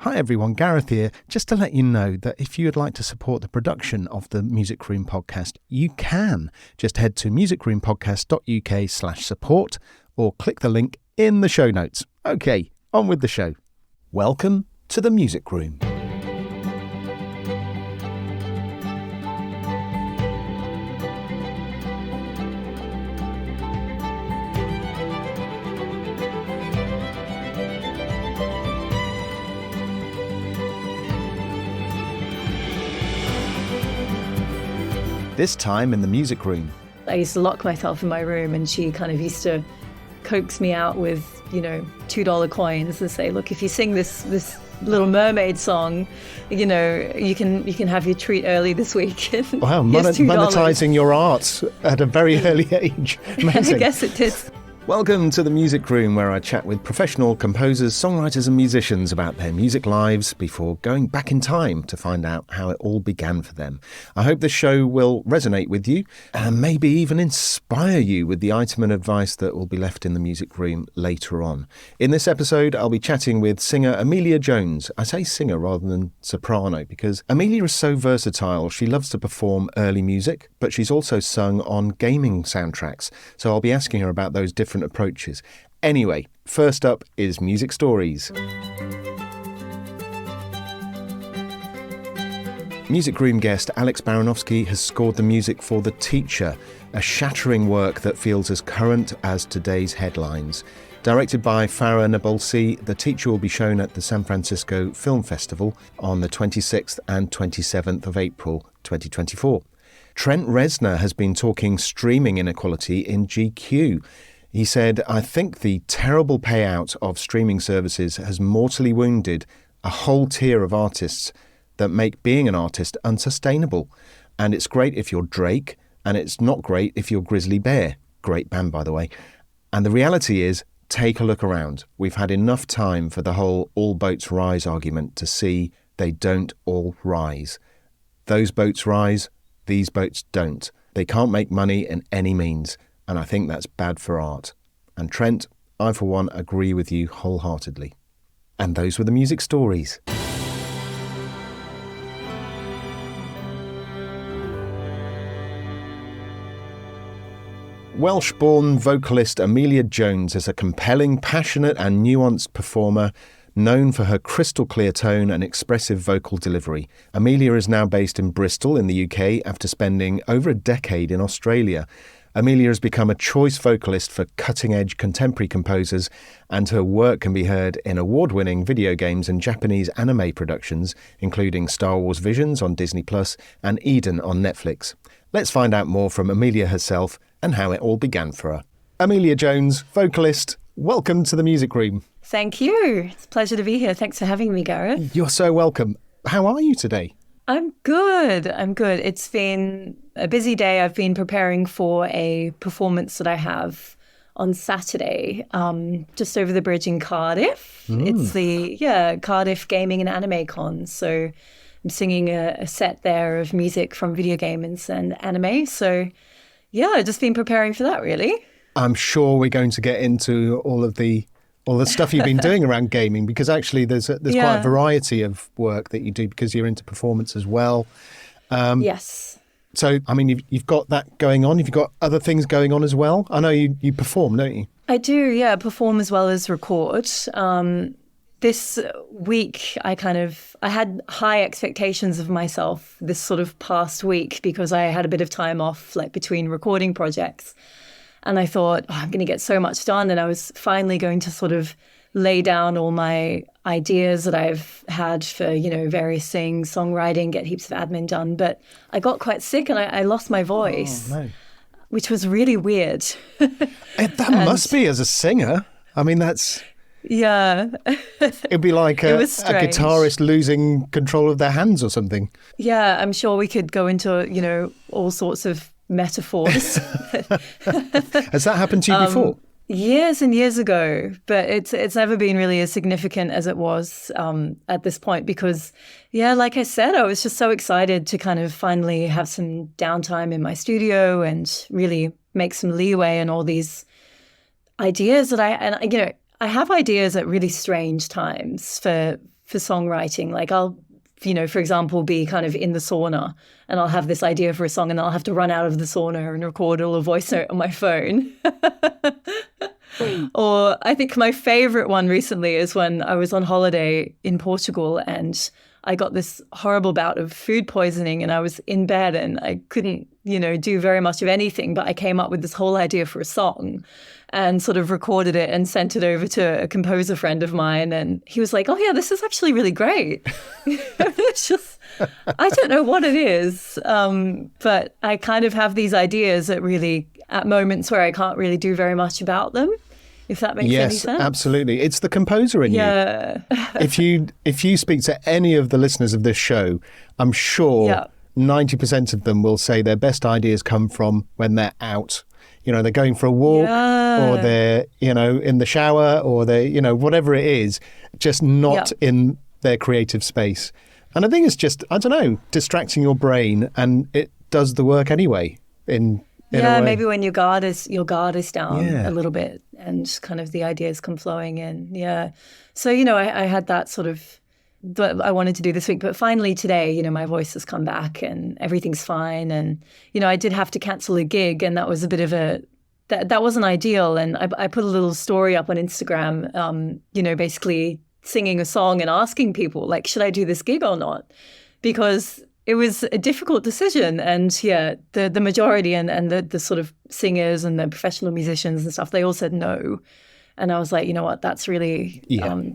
Hi everyone, Gareth here. Just to let you know that if you would like to support the production of the Music Room podcast, you can. Just head to musicroompodcast.uk/support or click the link in the show notes. Okay, on with the show. Welcome to the Music Room. This time in the Music Room. I used to lock myself in my room and she kind of used to coax me out with, $2 coins and say, look, if you sing this Little Mermaid song, you can have your treat early this week. Wow, monetizing your art at a very early age. Amazing. I guess it did. Welcome to the Music Room, where I chat with professional composers, songwriters and musicians about their music lives before going back in time to find out how it all began for them. I hope this show will resonate with you and maybe even inspire you with the item and advice that will be left in the Music Room later on. In this episode, I'll be chatting with singer Amelia Jones. I say singer rather than soprano because Amelia is so versatile. She loves to perform early music, but she's also sung on gaming soundtracks. So I'll be asking her about those different approaches. Anyway, first up is Music Stories. Music Room guest Alex Baranowski has scored the music for The Teacher, a shattering work that feels as current as today's headlines. Directed by Farah Nabolsi, The Teacher will be shown at the San Francisco Film Festival on the 26th and 27th of April 2024. Trent Reznor has been talking streaming inequality in GQ. He said, I think the terrible payout of streaming services has mortally wounded a whole tier of artists that make being an artist unsustainable. And it's great if you're Drake, and it's not great if you're Grizzly Bear. Great band, by the way. And the reality is, take a look around. We've had enough time for the whole all boats rise argument to see they don't all rise. Those boats rise, these boats don't. They can't make money in any means. And I think that's bad for art. And Trent, I for one agree with you wholeheartedly. And those were the music stories. Welsh-born vocalist Amelia Jones is a compelling, passionate and nuanced performer known for her crystal clear tone and expressive vocal delivery. Amelia is now based in Bristol in the UK after spending over a decade in Australia. Amelia has become a choice vocalist for cutting-edge contemporary composers, and her work can be heard in award-winning video games and Japanese anime productions, including Star Wars Visions on Disney Plus and Eden on Netflix. Let's find out more from Amelia herself and how it all began for her. Amelia Jones, vocalist, welcome to the Music Room. Thank you. It's a pleasure to be here. Thanks for having me, Gareth. You're so welcome. How are you today? I'm good. It's been a busy day. I've been preparing for a performance that I have on Saturday, just over the bridge in Cardiff. It's the Cardiff Gaming and Anime Con. So I'm singing a set there of music from video games and anime. So I've just been preparing for that, really. I'm sure we're going to get into all the stuff you've been doing around gaming, because actually there's quite a variety of work that you do because you're into performance as well. Yes. So, I mean, you've got that going on. You've got other things going on as well. I know you perform, don't you? I do, yeah, perform as well as record. This week, I had high expectations of myself this sort of past week because I had a bit of time off, like between recording projects. And I thought, I'm going to get so much done. And I was finally going to sort of lay down all my ideas that I've had for, various things, songwriting, get heaps of admin done. But I got quite sick and I lost my voice, which was really weird. That must be as a singer. I mean, that's... Yeah. It'd be like a guitarist losing control of their hands or something. Yeah, I'm sure we could go into, all sorts of metaphors. Has that happened to you before? Years and years ago, but it's never been really as significant as it was at this point because, like I said, I was just so excited to kind of finally have some downtime in my studio and really make some leeway and all these ideas that I have ideas at really strange times for for songwriting. Like I'll, for example, be kind of in the sauna and I'll have this idea for a song and I'll have to run out of the sauna and record a little voice note on my phone. Or I think my favorite one recently is when I was on holiday in Portugal and I got this horrible bout of food poisoning and I was in bed and I couldn't, do very much of anything, but I came up with this whole idea for a song and sort of recorded it and sent it over to a composer friend of mine. And he was like, oh yeah, this is actually really great. It's just, I don't know what it is, but I kind of have these ideas at moments where I can't really do very much about them. If that makes any sense. Yes, absolutely. It's the composer in you. If you speak to any of the listeners of this show, I'm sure 90% of them will say their best ideas come from when they're out. They're going for a walk or they're, in the shower or they, whatever it is, just not in their creative space. And I think it's just, I don't know, distracting your brain and it does the work anyway maybe when your guard is down a little bit and kind of the ideas come flowing in. Yeah. So, I had that sort of that I wanted to do this week, but finally today, my voice has come back and everything's fine. And, I did have to cancel a gig and that was a bit of that wasn't ideal. And I put a little story up on Instagram, basically singing a song and asking people like, should I do this gig or not? Because it was a difficult decision. And the majority and the sort of singers and the professional musicians and stuff, they all said no. And I was like, you know what, that's really,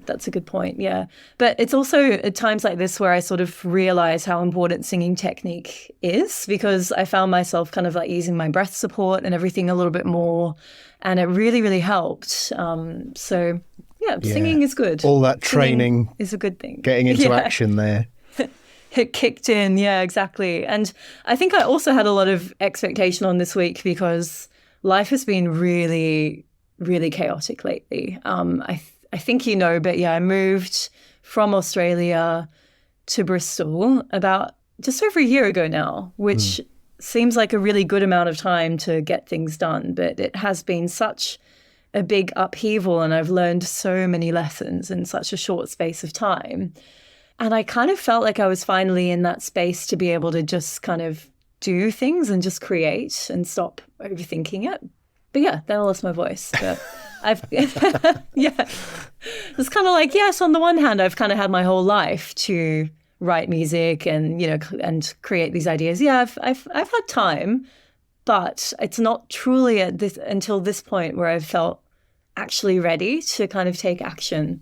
that's a good point. Yeah. But it's also at times like this where I sort of realize how important singing technique is, because I found myself kind of like using my breath support and everything a little bit more. And it really, really helped. So singing is good. All that training singing is a good thing. Getting into action there. It kicked in. Yeah, exactly. And I think I also had a lot of expectation on this week because life has been really, really chaotic lately. I think but I moved from Australia to Bristol about just over a year ago now, which seems like a really good amount of time to get things done. But it has been such a big upheaval and I've learned so many lessons in such a short space of time. And I kind of felt like I was finally in that space to be able to just kind of do things and just create and stop overthinking it. But then I lost my voice. But it's kind of like, yes, on the one hand, I've kind of had my whole life to write music and, and create these ideas. Yeah, I've had time, but it's not truly until this point where I've felt actually ready to kind of take action.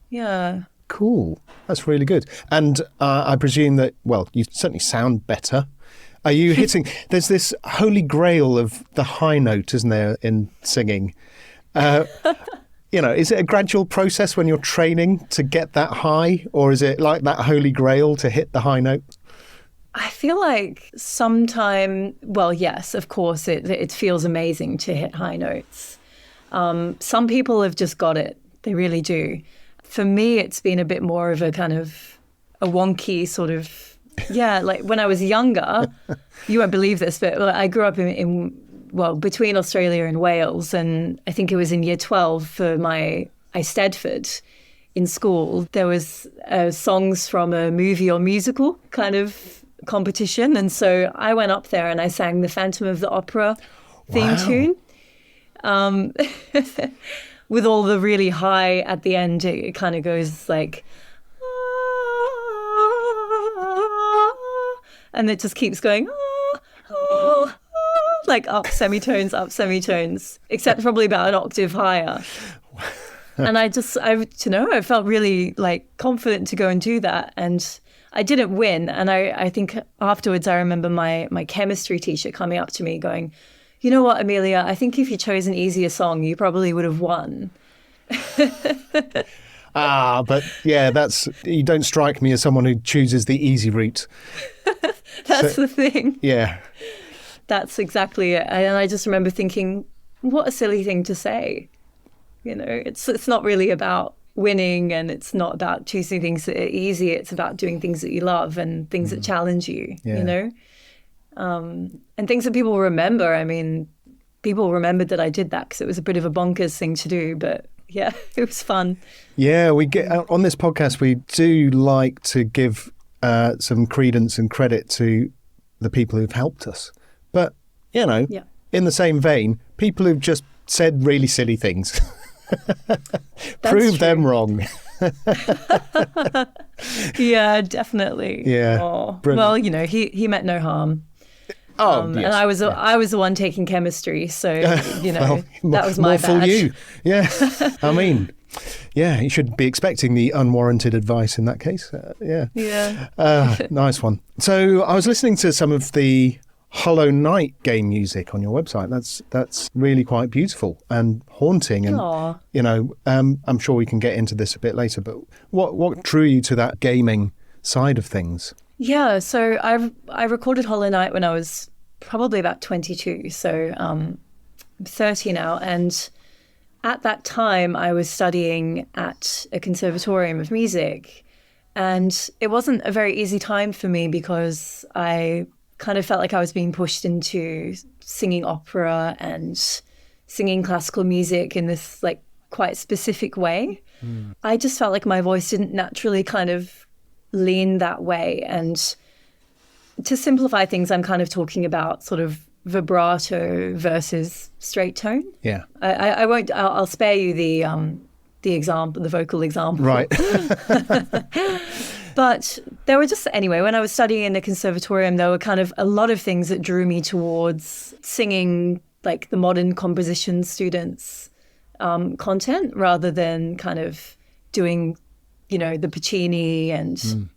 Yeah. Cool. That's really good. And I presume that, you certainly sound better. Are you hitting... There's this holy grail of the high note, isn't there, in singing? Is it a gradual process when you're training to get that high? Or is it like that holy grail to hit the high note? I feel like yes, of course, it feels amazing to hit high notes. Some people have just got it. They really do. For me, it's been a bit more of a kind of a wonky sort of, like when I was younger, you won't believe this, but I grew up in between Australia and Wales. And I think it was in year 12 for my Eisteddfod in school. There was songs from a movie or musical kind of competition. And so I went up there and I sang the Phantom of the Opera theme tune. With all the really high at the end, it kind of goes like, and it just keeps going, like up semitones, except probably about an octave higher. And I felt really like confident to go and do that. And I didn't win. And I think afterwards, I remember my chemistry teacher coming up to me going, you know what, Amelia, I think if you chose an easier song, you probably would have won. But you don't strike me as someone who chooses the easy route. That's the thing. Yeah. That's exactly it. And I just remember thinking, what a silly thing to say. It's not really about winning and it's not about choosing things that are easy. It's about doing things that you love and things that challenge you, and things that people remember. I mean, people remembered that I did that because it was a bit of a bonkers thing to do. But Yeah, it was fun. Yeah, we get on this podcast, we do like to give some credence and credit to the people who've helped us. But, you know, in the same vein, people who've just said really silly things. Prove them wrong. Yeah, definitely. Yeah. Oh. Well, you know, he meant no harm. Yes. And I was the one taking chemistry, so you know, well, that was my bad. For you. Yeah. I mean, yeah, you should be expecting the unwarranted advice in that case. Yeah. Nice one. So I was listening to some of the Hollow Knight game music on your website. That's really quite beautiful and haunting. And you know, I'm sure we can get into this a bit later. But what drew you to that gaming side of things? Yeah, so I recorded Hollow Knight when I was probably about 22. So I'm 30 now, and at that time I was studying at a conservatorium of music, and it wasn't a very easy time for me because I kind of felt like I was being pushed into singing opera and singing classical music in this like quite specific way. I just felt like my voice didn't naturally kind of lean that way. And to simplify things, I'm kind of talking about sort of vibrato versus straight tone. Yeah. I won't, I'll spare you the example, the vocal example. Right. But there were just, anyway, when I was studying in the conservatorium, there were kind of a lot of things that drew me towards singing like the modern composition students' content rather than kind of doing, you know, the Puccini and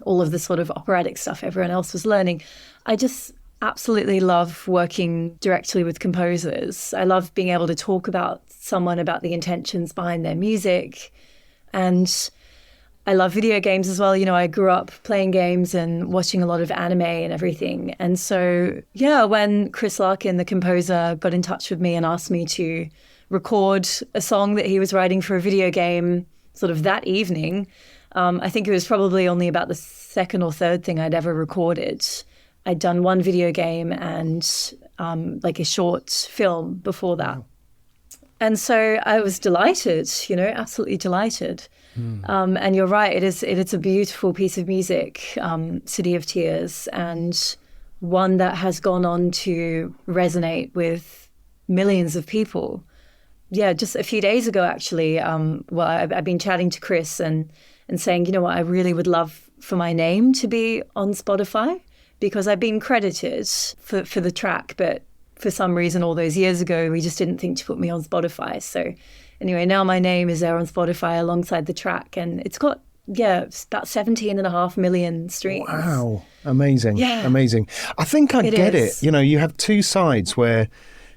all of the sort of operatic stuff everyone else was learning. I just absolutely love working directly with composers. I love being able to talk about someone, about the intentions behind their music. And I love video games as well. You know, I grew up playing games and watching a lot of anime and everything. And so, yeah, when Chris Larkin, the composer, got in touch with me and asked me to record a song that he was writing for a video game sort of that evening, I think it was probably only about the second or third thing I'd ever recorded. I'd done one video game and like a short film before that. And so I was delighted, you know, absolutely delighted. And you're right, it's a beautiful piece of music, City of Tears, and one that has gone on to resonate with millions of people. Yeah, just a few days ago, actually, I've been chatting to Chris and saying, you know what, I really would love for my name to be on Spotify because I've been credited for the track, but for some reason all those years ago, we just didn't think to put me on Spotify. So anyway, now my name is there on Spotify alongside the track, and it's got, about 17.5 million streams. Wow, amazing. Yeah. Amazing. I think I get it. You know, you have two sides where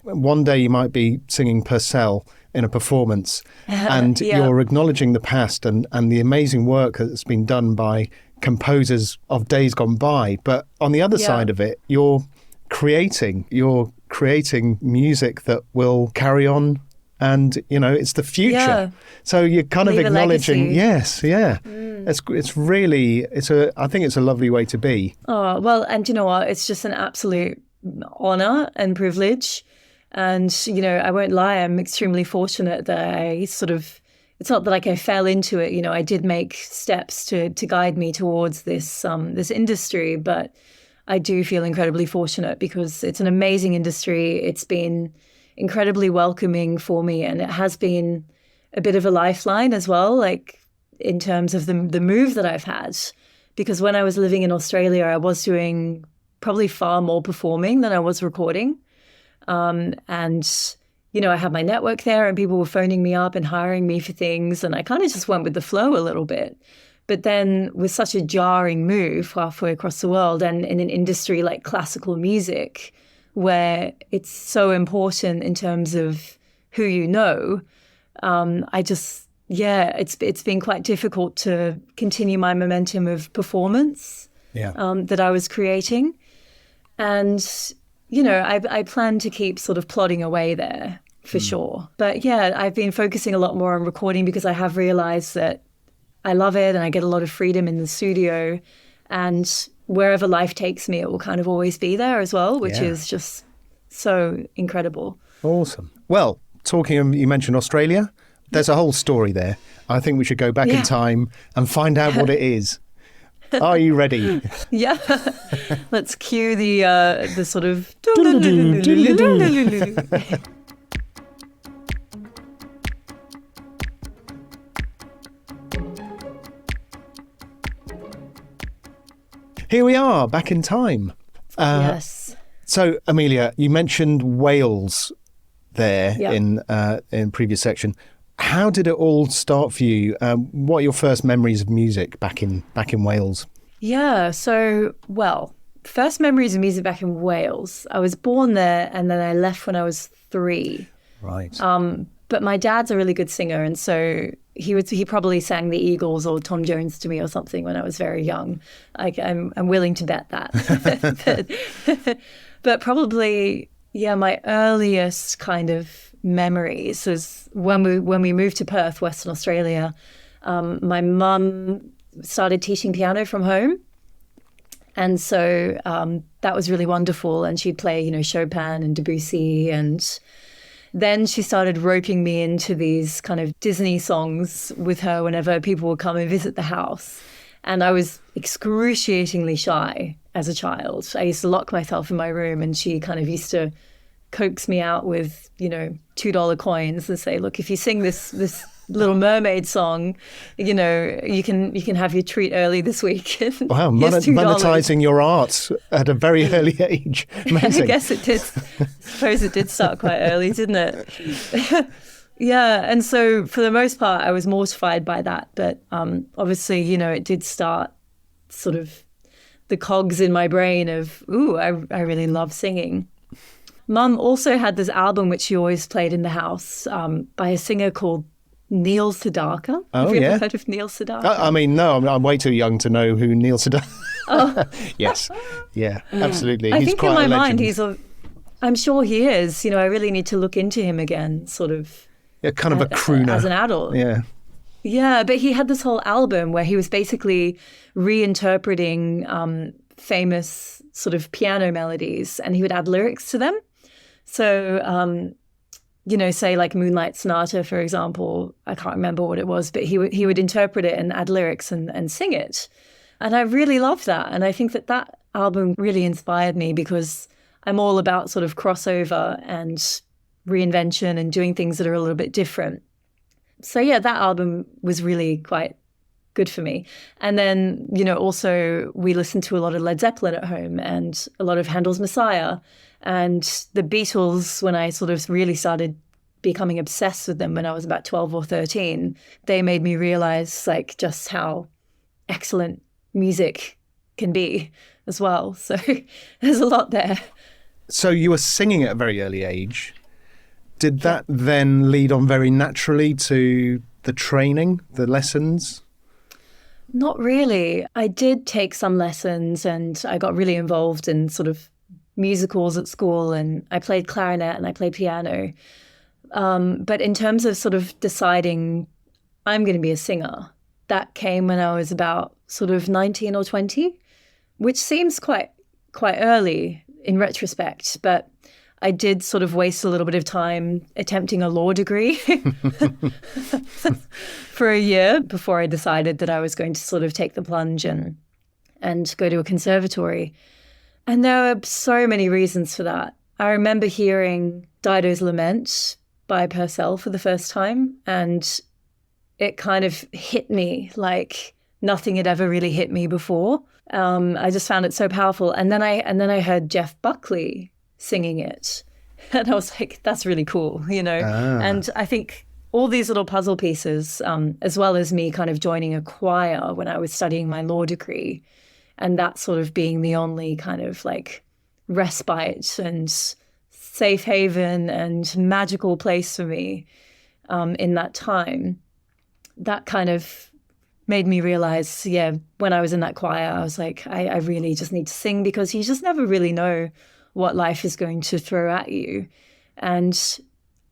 one day you might be singing Purcell in a performance and you're acknowledging the past and the amazing work that's been done by composers of days gone by. But on the other side of it, you're creating music that will carry on, and you know, it's the future. So you're kind of acknowledging, yes, it's really, I think it's a lovely way to be. Oh, well, and you know what, it's just an absolute honor and privilege. And, you know, I won't lie, I'm extremely fortunate that I sort of, it's not that like I fell into it, you know, I did make steps to guide me towards this industry, but I do feel incredibly fortunate because it's an amazing industry. It's been incredibly welcoming for me, and it has been a bit of a lifeline as well, like in terms of the move that I've had. Because when I was living in Australia, I was doing probably far more performing than I was recording. And, you know, I had my network there and people were phoning me up and hiring me for things. And I kind of just went with the flow a little bit. But then with such a jarring move halfway across the world and in an industry like classical music, where it's so important in terms of who you know, it's been quite difficult to continue my momentum of performance that I was creating. And you know, I plan to keep sort of plodding away there for sure. But yeah, I've been focusing a lot more on recording because I have realized that I love it and I get a lot of freedom in the studio. And wherever life takes me, it will kind of always be there as well, which is just so incredible. Awesome. Well, you mentioned Australia. There's a whole story there. I think we should go back in time and find out what it is. Are you ready? Yeah. Let's cue the sort of... Here we are, back in time. Yes. So, Amelia, you mentioned Wales there in previous section. How did it all start for you? What are your first memories of music back in Wales? Yeah, so, well, first memories of music back in Wales. I was born there and then I left when I was 3. Right. But my dad's a really good singer, and so he probably sang the Eagles or Tom Jones to me or something when I was very young. I'm willing to bet that. But probably, my earliest kind of memories was when we moved to Perth, Western Australia. My mum started teaching piano from home, and so that was really wonderful. And she'd play, Chopin and Debussy, and then she started roping me into these kind of Disney songs with her whenever people would come and visit the house. And I was excruciatingly shy as a child. I used to lock myself in my room, and she kind of used to coax me out with, $2 coins and say, look, if you sing this Little Mermaid song, you can have your treat early this week. Wow, monetizing your art at a very early age. Amazing. I guess it did. I suppose it did start quite early, didn't it? Yeah, and so for the most part, I was mortified by that. But obviously, it did start sort of the cogs in my brain of, I really love singing. Mum also had this album which she always played in the house by a singer called Neil Sedaka. Have you ever heard of Neil Sedaka? I mean, no, I'm way too young to know who Neil Sedaka. Oh. Yes, yeah, absolutely. I think in my mind I'm sure he is. I really need to look into him again, sort of. Yeah, kind of a crooner as an adult. Yeah. Yeah, but he had this whole album where he was basically reinterpreting famous sort of piano melodies, and he would add lyrics to them. So, say like Moonlight Sonata, for example, I can't remember what it was, but he would interpret it and add lyrics and sing it. And I really loved that. And I think that album really inspired me because I'm all about sort of crossover and reinvention and doing things that are a little bit different. So yeah, that album was really quite good for me. And then, also we listened to a lot of Led Zeppelin at home and a lot of Handel's Messiah. And the Beatles, when I sort of really started becoming obsessed with them when I was about 12 or 13, they made me realize like just how excellent music can be as well. So there's a lot there. So you were singing at a very early age. Did that then lead on very naturally to the training, the lessons? Not really. I did take some lessons and I got really involved in sort of musicals at school, and I played clarinet and I played piano. But in terms of sort of deciding I'm going to be a singer, that came when I was about sort of 19 or 20, which seems quite early in retrospect. But I did sort of waste a little bit of time attempting a law degree for a year before I decided that I was going to sort of take the plunge and go to a conservatory. And there are so many reasons for that. I remember hearing Dido's Lament by Purcell for the first time, and it kind of hit me like nothing had ever really hit me before. I just found it so powerful. And then I heard Jeff Buckley singing it, and I was like, that's really cool, And I think all these little puzzle pieces, as well as me kind of joining a choir when I was studying my law degree, and that sort of being the only kind of like respite and safe haven and magical place for me in that time, that kind of made me realize, when I was in that choir, I was like, I really just need to sing, because you just never really know what life is going to throw at you. And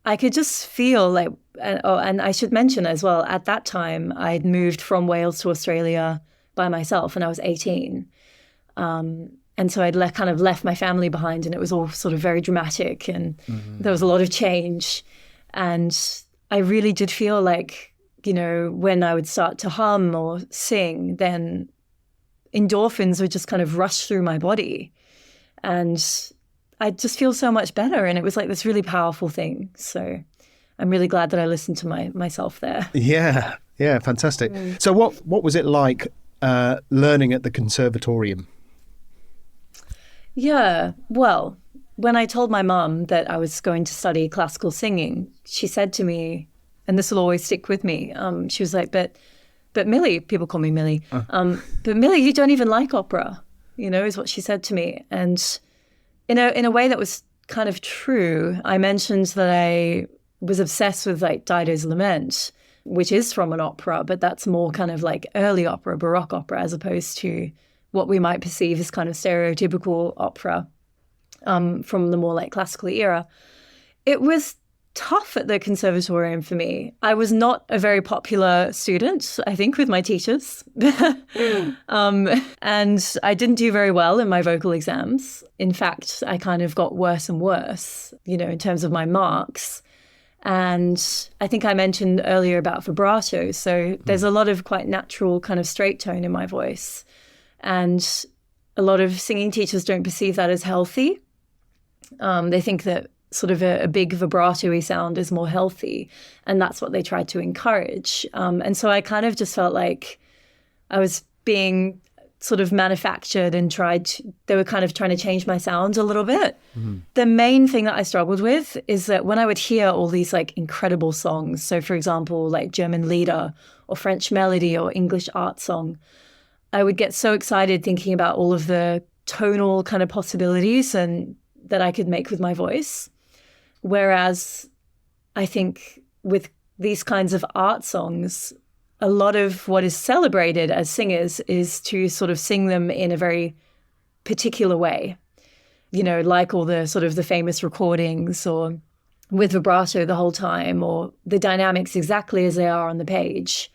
I could just feel like, and I should mention as well, at that time, I'd moved from Wales to Australia by myself, and I was 18. And so I'd kind of left my family behind, and it was all sort of very dramatic, and there was a lot of change. And I really did feel like, when I would start to hum or sing, then endorphins would just kind of rush through my body. And I just feel so much better. And it was like this really powerful thing. So I'm really glad that I listened to myself there. Yeah, fantastic. So what was it like learning at the conservatorium? Yeah, well, when I told my mum that I was going to study classical singing, she said to me, and this will always stick with me, she was like, but Millie, people call me Millie, but Millie, you don't even like opera, is what she said to me. And in a way that was kind of true. I mentioned that I was obsessed with like Dido's Lament, which is from an opera, but that's more kind of like early opera, Baroque opera, as opposed to what we might perceive as kind of stereotypical opera from the more like classical era. It was tough at the conservatorium for me. I was not a very popular student, I think, with my teachers. And I didn't do very well in my vocal exams. In fact, I kind of got worse and worse, in terms of my marks. And I think I mentioned earlier about vibrato. So there's a lot of quite natural kind of straight tone in my voice. And a lot of singing teachers don't perceive that as healthy. They think that sort of a big vibrato-y sound is more healthy. And that's what they try to encourage. And so I kind of just felt like I was being sort of manufactured and they were kind of trying to change my sound a little bit. Mm-hmm. The main thing that I struggled with is that when I would hear all these like incredible songs, so for example, like German Lieder or French Melody or English art song, I would get so excited thinking about all of the tonal kind of possibilities and that I could make with my voice. Whereas I think with these kinds of art songs, a lot of what is celebrated as singers is to sort of sing them in a very particular way, like all the sort of the famous recordings or with vibrato the whole time or the dynamics exactly as they are on the page.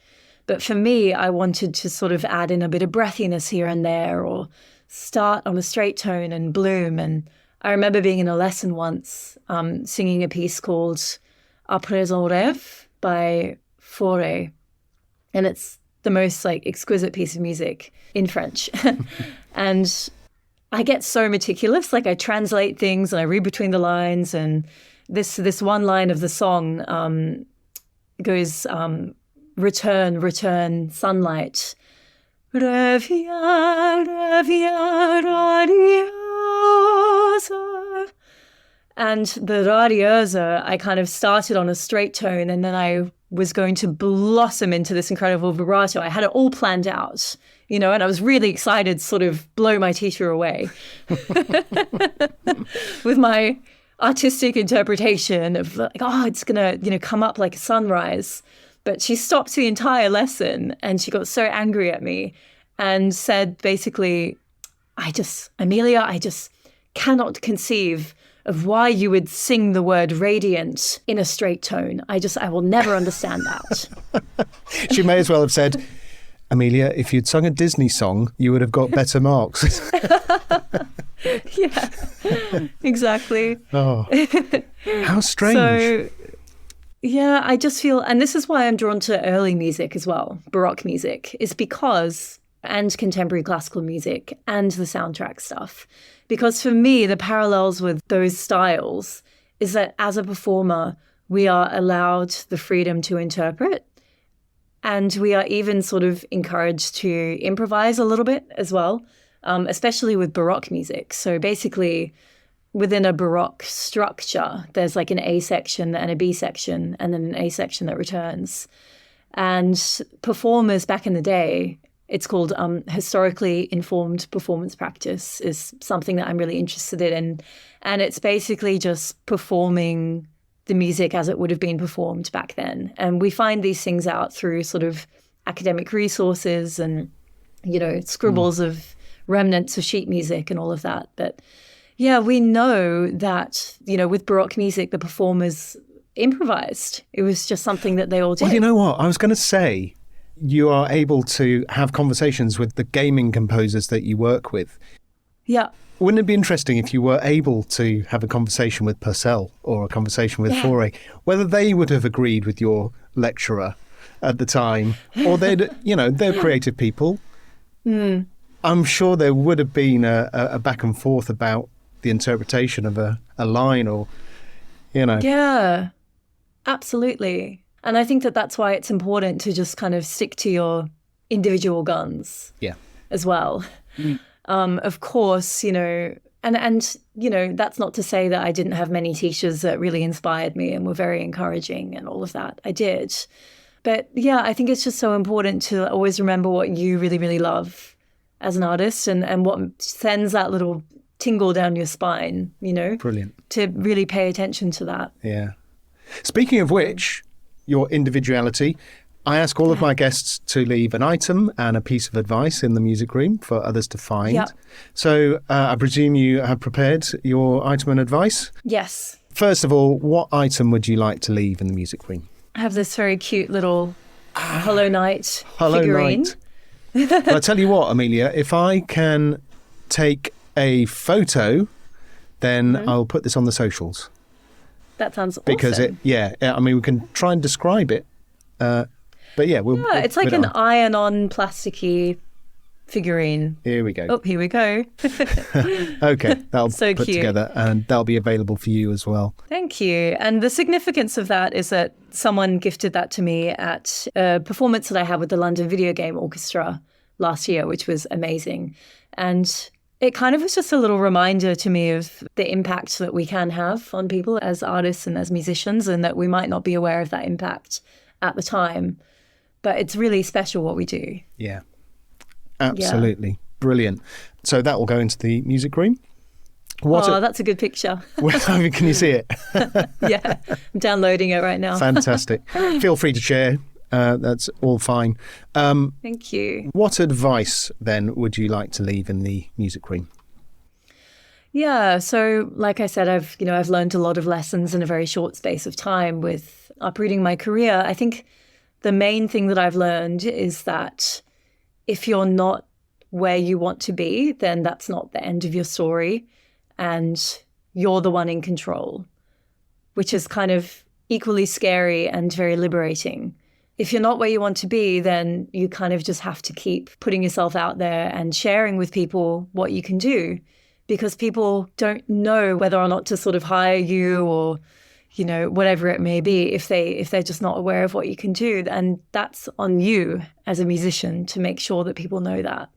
But for me, I wanted to sort of add in a bit of breathiness here and there or start on a straight tone and bloom. And I remember being in a lesson once singing a piece called Après un rêve by Fauré. And it's the most like exquisite piece of music in French. And I get so meticulous, like I translate things and I read between the lines. And this one line of the song goes, return, return, sunlight. Reviens, reviens, radieuse. And the radieuse, I kind of started on a straight tone and then I was going to blossom into this incredible vibrato. I had it all planned out, and I was really excited to sort of blow my teacher away with my artistic interpretation of like, it's going to, come up like a sunrise. But she stopped the entire lesson and she got so angry at me and said basically, Amelia, I just cannot conceive of why you would sing the word radiant in a straight tone. I will never understand that. She may as well have said, Amelia, if you'd sung a Disney song, you would have got better marks. Yeah, exactly. Oh, how strange. So, yeah, I just feel, and this is why I'm drawn to early music as well, Baroque music, is because, and contemporary classical music and the soundtrack stuff. Because for me, the parallels with those styles is that as a performer, we are allowed the freedom to interpret. And we are even sort of encouraged to improvise a little bit as well, especially with Baroque music. So basically, within a Baroque structure, there's like an A section and a B section, and then an A section that returns. And performers back in the day, it's called historically informed performance practice, is something that I'm really interested in. And it's basically just performing the music as it would have been performed back then. And we find these things out through sort of academic resources and, scribbles of remnants of sheet music and all of that. But yeah, we know that, with Baroque music, the performers improvised. It was just something that they all did. Well, you know what? I was going to say, you are able to have conversations with the gaming composers that you work with. Yeah. Wouldn't it be interesting if you were able to have a conversation with Purcell or a conversation with Fauré, whether they would have agreed with your lecturer at the time, or they're creative people. I'm sure there would have been a back and forth about the interpretation of a line or, Yeah, absolutely. And I think that that's why it's important to just kind of stick to your individual guns as well. Of course, and that's not to say that I didn't have many teachers that really inspired me and were very encouraging and all of that. I did. But yeah, I think it's just so important to always remember what you really, really love as an artist and what sends that little tingle down your spine, Brilliant. To really pay attention to that. Yeah. Speaking of which, your individuality, I ask all of my guests to leave an item and a piece of advice in the music room for others to find. Yep. So I presume you have prepared your item and advice? Yes. First of all, what item would you like to leave in the music room? I have this very cute little Hollow Knight Hollow figurine. Knight. Well, I tell you what, Amelia, if I can take a photo, then I'll put this on the socials. That sounds awesome. Because we can try and describe it. But yeah, it's like an iron-on plasticky figurine. Here we go. Oh, here we go. Okay, that'll So put cute. together and that'll be available for you as well. Thank you. And the significance of that is that someone gifted that to me at a performance that I had with the London Video Game Orchestra last year, which was amazing. And it kind of was just a little reminder to me of the impact that we can have on people as artists and as musicians, and that we might not be aware of that impact at the time. But it's really special what we do. Yeah, absolutely. Brilliant. So that will go into the music room. That's a good picture. Can you see it? Yeah, I'm downloading it right now. Fantastic. Feel free to share. That's all fine. Thank you. What advice then would you like to leave in the music room? Yeah, so like I said, I've learned a lot of lessons in a very short space of time with uprooting my career. I think the main thing that I've learned is that if you're not where you want to be, then that's not the end of your story, and you're the one in control, which is kind of equally scary and very liberating. If you're not where you want to be, then you kind of just have to keep putting yourself out there and sharing with people what you can do, because people don't know whether or not to sort of hire you or, whatever it may be, if they're just not aware of what you can do. And that's on you as a musician to make sure that people know that.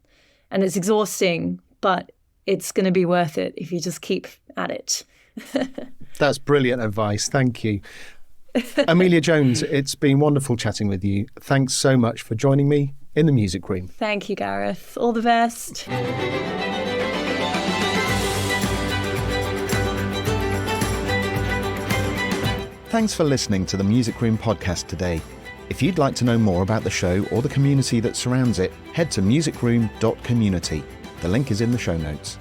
And it's exhausting, but it's going to be worth it if you just keep at it. That's brilliant advice. Thank you. Amelia Jones, it's been wonderful chatting with you. Thanks so much for joining me in the music room. Thank you, Gareth. All the best. Thanks for listening to the Music Room podcast today. If you'd like to know more about the show or the community that surrounds it, head to musicroom.community. The link is in the show notes.